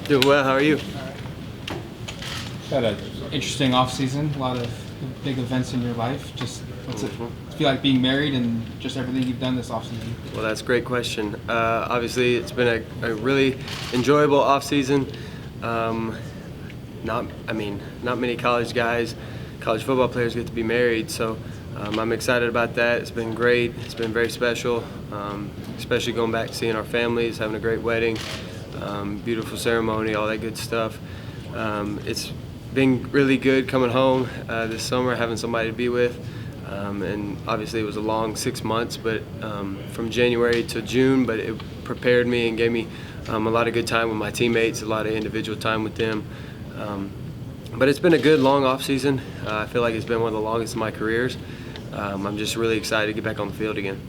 Doing well. How are you? Had an interesting off season. A lot of big events in your life. Just what's it feel like being married and just everything you've done this off season? Well, that's a great question. Obviously, it's been a really enjoyable off season. Not many college football players get to be married, so I'm excited about that. It's been great. It's been very special, especially going back seeing our families, having a great wedding, beautiful ceremony, all that good stuff. It's been really good coming home this summer, having somebody to be with, and obviously it was a long 6 months, but from January to June, but it prepared me and gave me a lot of good time with my teammates, a lot of individual time with them. But it's been a good long off season. I feel like it's been one of the longest of my careers. I'm just really excited to get back on the field again.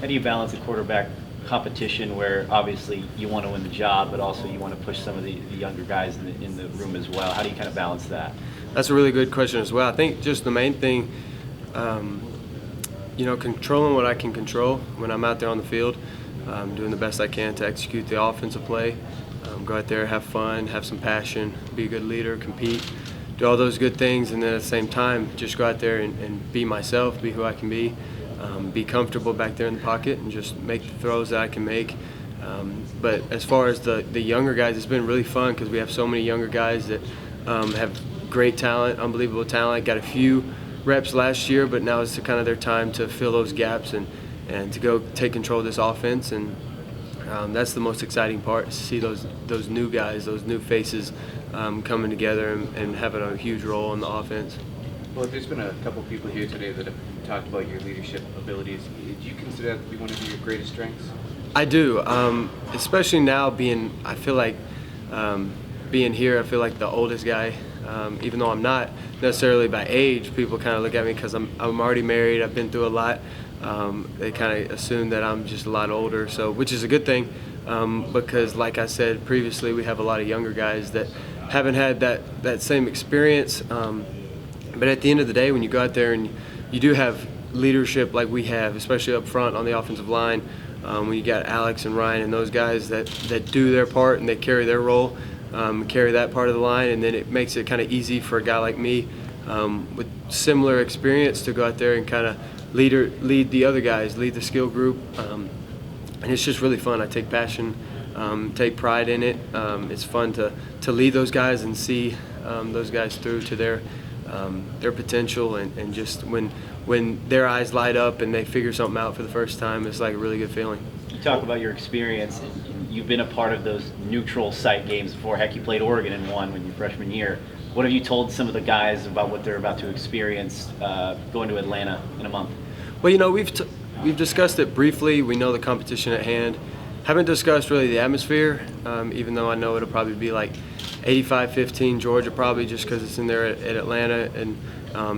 How do you balance a quarterback competition where obviously you want to win the job, but also you want to push some of the younger guys in the room as well? How do you kind of balance that? That's a really good question as well. I think just the main thing, controlling what I can control when I'm out there on the field, doing the best I can to execute the offensive play, go out there, have fun, have some passion, be a good leader, compete, do all those good things, and then at the same time just go out there and be myself, be who I can be comfortable back there in the pocket and just make the throws that I can make. But as far as the younger guys, it's been really fun because we have so many younger guys that have great talent, unbelievable talent, got a few reps last year, but now it's kind of their time to fill those gaps and to go take control of this offense. And that's the most exciting part, to see those new guys, those new faces coming together and having a huge role in the offense. Well, there's been a couple people here today that have talked about your leadership abilities. Do you consider that to be one of your greatest strengths? I do, especially now being here, I feel like the oldest guy, even though I'm not necessarily by age. People kind of look at me because I'm already married, I've been through a lot. They kind of assume that I'm just a lot older, which is a good thing, because like I said previously, we have a lot of younger guys that haven't had that same experience. But at the end of the day, when you go out there and you do have leadership like we have, especially up front on the offensive line, when you got Alex and Ryan and those guys that do their part and they carry their role, carry that part of the line, and then it makes it kind of easy for a guy like me with similar experience to go out there and kind of lead the other guys, lead the skill group, and it's just really fun. I take passion, take pride in it. It's fun to lead those guys and see those guys through to their potential, and just when their eyes light up and they figure something out for the first time, it's like a really good feeling. You talk about your experience. You've been a part of those neutral site games before. Heck, you played Oregon in one when your freshman year. What have you told some of the guys about what they're about to experience going to Atlanta in a month? Well, we've discussed it briefly. We know the competition at hand. Haven't discussed really the atmosphere, even though I know it'll probably be like 85-15 Georgia, probably just because it's in there at Atlanta and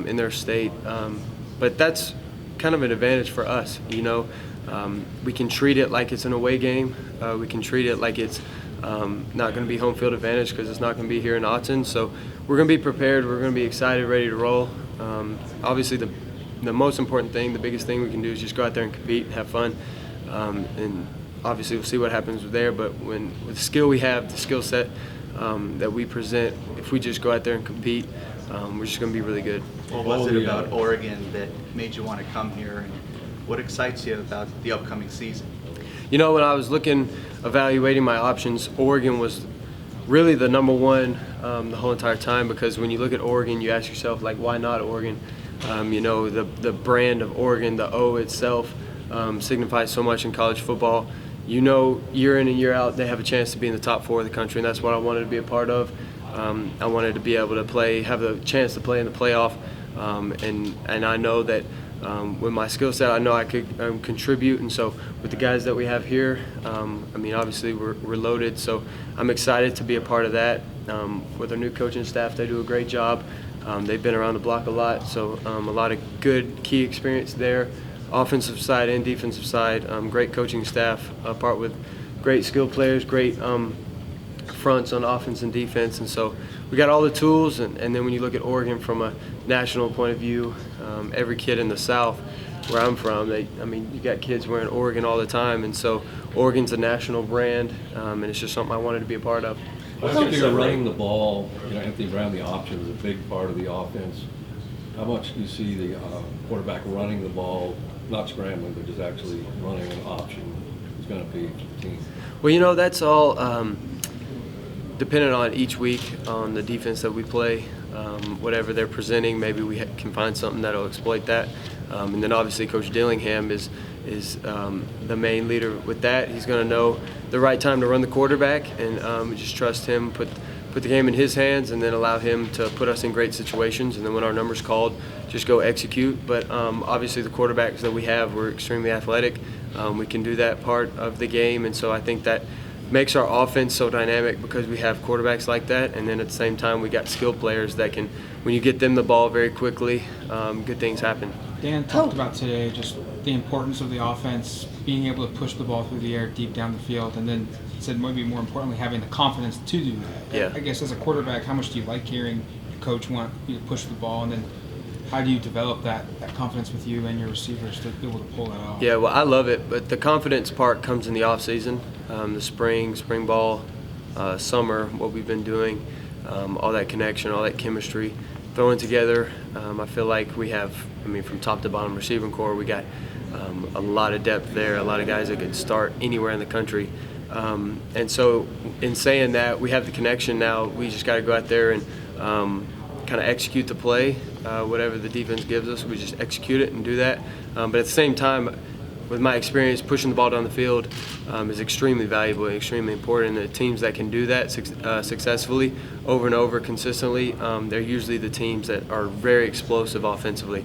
in their state. But that's kind of an advantage for us. We can treat it like it's an away game. We can treat it like it's not going to be home field advantage because it's not going to be here in Autzen. So we're going to be prepared. We're going to be excited, ready to roll. Obviously, the most important thing, the biggest thing we can do is just go out there and compete and have fun. And obviously, we'll see what happens there. But with the skill we have, the skill set that we present, if we just go out there and compete, we're just going to be really good. What was it about Oregon that made you want to come here, and what excites you about the upcoming season? When I was evaluating my options, Oregon was really the number one the whole entire time, because when you look at Oregon, you ask yourself, like, why not Oregon? The brand of Oregon, the O itself, signifies so much in college football. Year in and year out, they have a chance to be in the top 4 of the country, and that's what I wanted to be a part of. I wanted to be able to have the chance to play in the playoff, and I know that with my skill set, I know I could contribute. And so with the guys that we have here, obviously we're loaded, so I'm excited to be a part of that. With our new coaching staff, they do a great job. They've been around the block a lot, so a lot of good key experience there. Offensive side and defensive side, great coaching staff, part with great skill players, great fronts on offense and defense, and so we got all the tools. And then when you look at Oregon from a national point of view, every kid in the South, where I'm from, you got kids wearing Oregon all the time, and so Oregon's a national brand, and it's just something I wanted to be a part of. If you're running the ball, Anthony Brown, the option is a big part of the offense. How much do you see the quarterback running the ball, not scrambling, but just actually running an option is going to be for the team? Well, that's all dependent on each week on the defense that we play. Whatever they're presenting, maybe we can find something that'll exploit that. And then obviously Coach Dillingham is the main leader with that. He's going to know the right time to run the quarterback, and we just trust him, put the game in his hands, and then allow him to put us in great situations. And then when our number's called, just go execute. But obviously the quarterbacks that we have, we're extremely athletic. We can do that part of the game, and so I think that makes our offense so dynamic because we have quarterbacks like that, and then at the same time we got skilled players that can, when you get them the ball very quickly, good things happen. Dan talked about today just the importance of the offense, being able to push the ball through the air deep down the field, and then he said maybe more importantly having the confidence to do that. Yeah. I guess as a quarterback, how much do you like hearing your coach want you to push the ball, and then how do you develop that confidence with you and your receivers to be able to pull that off? Yeah, well, I love it, but the confidence part comes in the off season, the spring ball, summer, what we've been doing, all that connection, all that chemistry, throwing together. I feel like we have, from top to bottom receiving core, we got a lot of depth there, a lot of guys that could start anywhere in the country. And so in saying that, we have the connection now. We just got to go out there and kind of execute the play, whatever the defense gives us. We just execute it and do that. But at the same time, with my experience, pushing the ball down the field is extremely valuable and extremely important. And the teams that can do that successfully over and over consistently, they're usually the teams that are very explosive offensively.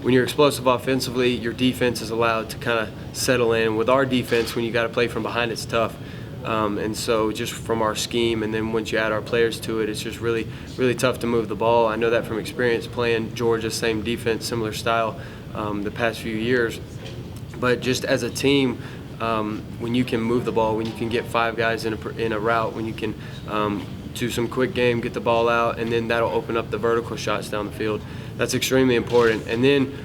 When you're explosive offensively, your defense is allowed to kind of settle in. With our defense, when you got to play from behind, it's tough. And so just from our scheme, and then once you add our players to it, it's just really, really tough to move the ball. I know that from experience playing Georgia, same defense, similar style the past few years. But just as a team, when you can move the ball, when you can get 5 guys in a route, when you can do some quick game, get the ball out, and then that'll open up the vertical shots down the field, that's extremely important. And then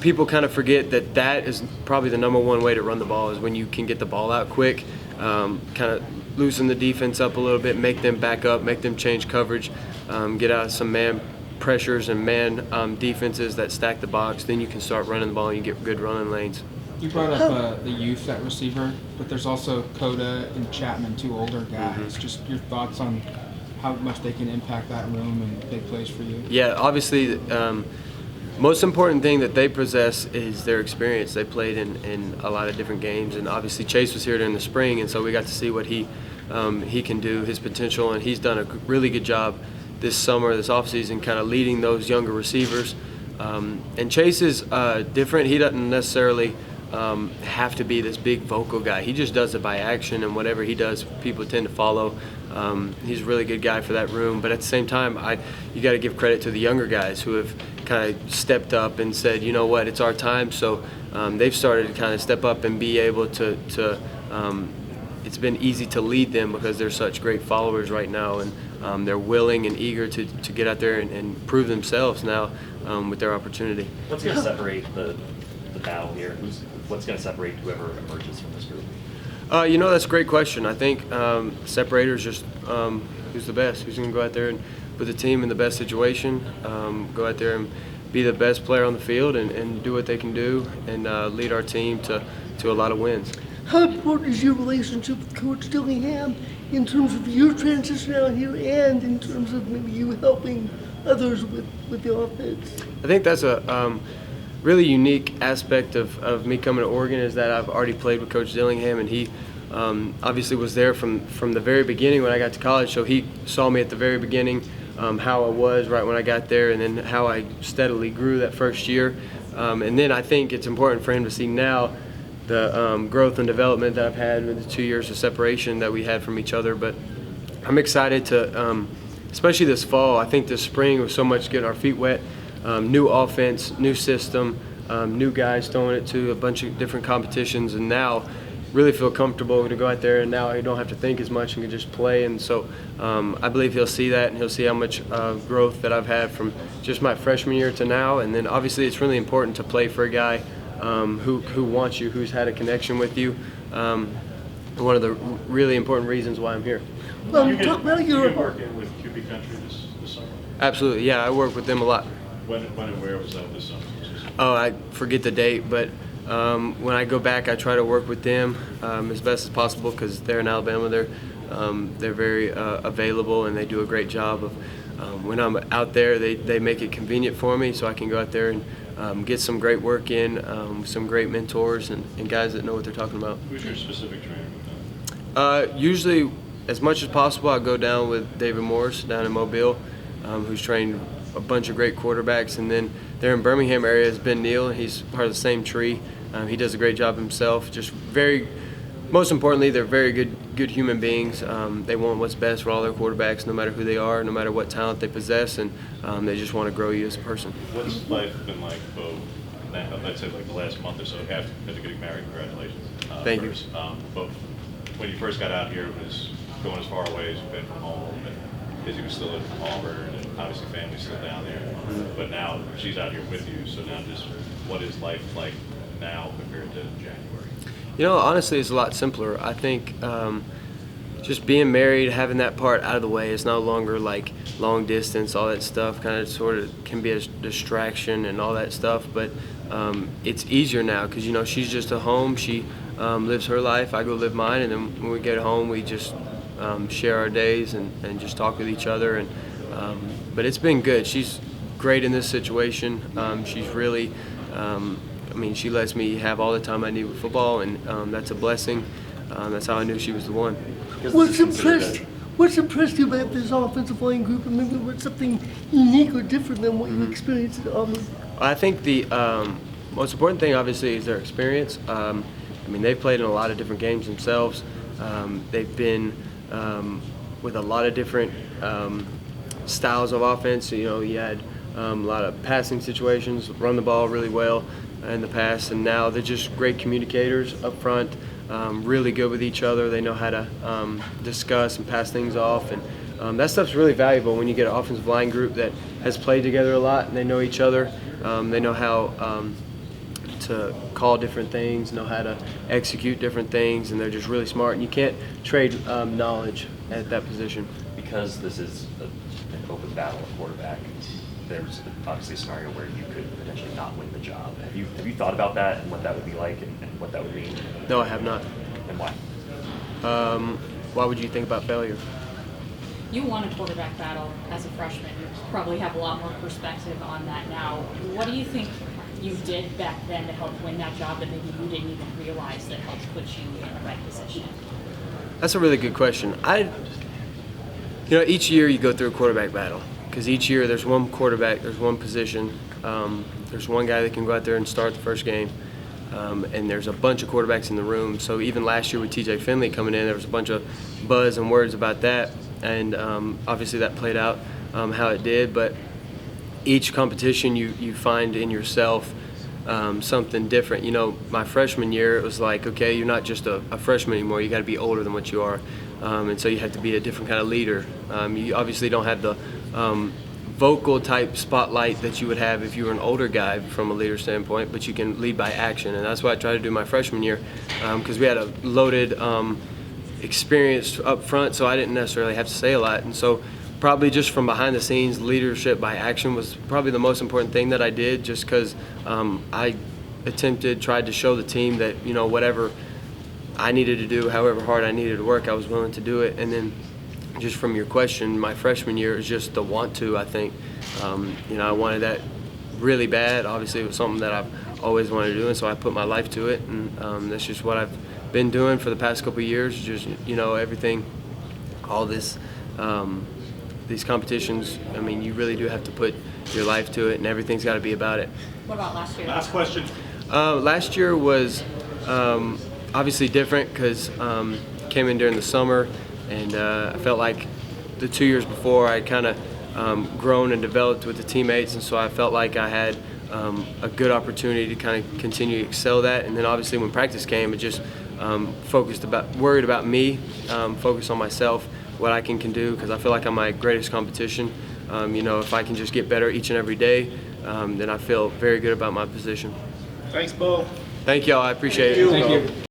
people kind of forget that is probably the number one way to run the ball is when you can get the ball out quick, kind of loosen the defense up a little bit, make them back up, make them change coverage, get out of some man pressures and man defenses that stack the box. Then you can start running the ball and you get good running lanes. You brought up the youth at receiver, but there's also Coda and Chapman, 2 older guys. Mm-hmm. Just your thoughts on how much they can impact that room and big plays for you? Yeah, obviously, most important thing that they possess is their experience. They played in a lot of different games, and obviously Chase was here during the spring, and so we got to see what he can do, his potential, and he's done a really good job this summer, this offseason, kind of leading those younger receivers. And Chase is different. He doesn't necessarily have to be this big vocal guy. He just does it by action, and whatever he does, people tend to follow. He's a really good guy for that room, but at the same time, you got to give credit to the younger guys who have kind of stepped up and said, you know what, it's our time. So they've started to kind of step up and be able to it's been easy to lead them because they're such great followers right now, and they're willing and eager to get out there and prove themselves now with their opportunity. What's going to separate the battle here? What's going to separate whoever emerges from this group? That's a great question. I think separator is just who's the best, who's going to go out there and put the team in the best situation, go out there and be the best player on the field and do what they can do and lead our team to a lot of wins. How important is your relationship with Coach Dillingham in terms of your transition out here and in terms of maybe you helping others with the offense? I think that's a really unique aspect of me coming to Oregon is that I've already played with Coach Dillingham, and he obviously was there from the very beginning when I got to college, so he saw me at the very beginning, how I was right when I got there, and then how I steadily grew that first year. And then I think it's important for him to see now the growth and development that I've had with the 2 years of separation that we had from each other. But I'm excited to, especially this fall, I think this spring was so much getting our feet wet, new offense, new system, new guys throwing it to a bunch of different competitions, and now really feel comfortable to go out there, and now I don't have to think as much and can just play. And so I believe he'll see that, and he'll see how much growth that I've had from just my freshman year to now. And then obviously it's really important to play for a guy who wants you, who's had a connection with you. one of the really important reasons why I'm here. Talk about You your. working with QB Country this summer? Absolutely, yeah, I work with them a lot. When and where was that this summer? Oh, I forget the date, but when I go back, I try to work with them as best as possible because they're in Alabama. They're very available and they do a great job of. When I'm out there, they make it convenient for me so I can go out there and get some great work in, some great mentors and guys that know what they're talking about. Who's your specific trainer with that? Usually, as much as possible, I go down with David Morris down in Mobile, who's trained a bunch of great quarterbacks. And then there in Birmingham area is Ben Neal. He's part of the same tree. He does a great job himself. Most importantly, they're very good human beings. They want what's best for all their quarterbacks, no matter who they are, no matter what talent they possess, and they just want to grow you as a person. What's life been like, Bo? Let's say like the last month or so after getting married. Congratulations. Thank first. you. But when you first got out here, it was going as far away as you've been from home, and Izzy was still living in Auburn, and obviously family's still down there. Mm-hmm. But now she's out here with you, so now just what is life like now compared to January? You know, honestly, it's a lot simpler. I think just being married, having that part out of the way, it's no longer like long distance, all that stuff kind of sort of can be a distraction and all that stuff. But it's easier now because, you know, she's just at home. She lives her life. I go live mine. And then when we get home, we just share our days and just talk with each other. And but it's been good. She's great in this situation. She's really she lets me have all the time I need with football, and that's a blessing. That's how I knew she was the one. What's impressed you about this offensive line group, and maybe what's something unique or different than what you experienced at Auburn? I think the most important thing, obviously, is their experience. They've played in a lot of different games themselves. They've been with a lot of different styles of offense. You know, you had a lot of passing situations, run the ball really well in the past, and now they're just great communicators up front, really good with each other. They know how to discuss and pass things off, and that stuff's really valuable when you get an offensive line group that has played together a lot and they know each other. They know how to call different things, know how to execute different things, and they're just really smart, and you can't trade knowledge at that position. Because this is an open battle at quarterback, there's obviously a scenario where you could potentially not win the job. Have you thought about that and what that would be like and what that would mean? No, I have not. And why? Why would you think about failure? You won a quarterback battle as a freshman. You probably have a lot more perspective on that now. What do you think you did back then to help win that job that maybe you didn't even realize that helped put you in the right position? That's a really good question. Each year you go through a quarterback battle because each year there's one quarterback, there's one position, there's one guy that can go out there and start the first game, and there's a bunch of quarterbacks in the room. So even last year with TJ Finley coming in, there was a bunch of buzz and words about that, and obviously that played out how it did. But each competition you find in yourself something different. You know, my freshman year, it was like, okay, you're not just a freshman anymore. You got to be older than what you are, and so you have to be a different kind of leader. You obviously don't have the vocal type spotlight that you would have if you were an older guy from a leader standpoint, but you can lead by action, and that's what I tried to do my freshman year because we had a loaded experience up front, so I didn't necessarily have to say a lot. And so probably just from behind the scenes, leadership by action was probably the most important thing that I did, just because I tried to show the team that, you know, whatever I needed to do, however hard I needed to work, I was willing to do it. And then just from your question, my freshman year is just the want to, I think. I wanted that really bad. Obviously, it was something that I've always wanted to do, and so I put my life to it, and that's just what I've been doing for the past couple of years. Just, everything, all this, these competitions, you really do have to put your life to it, and everything's got to be about it. What about last year? Last question. Last year was obviously different because came in during the summer, and I felt like the 2 years before I kind of grown and developed with the teammates, and so I felt like I had a good opportunity to kind of continue to excel that. And then obviously when practice came, it just worried about me, focused on myself, what I can do, because I feel like I'm my greatest competition. If I can just get better each and every day, then I feel very good about my position. Thanks, Bo. Thank y'all. I appreciate it. Thank you.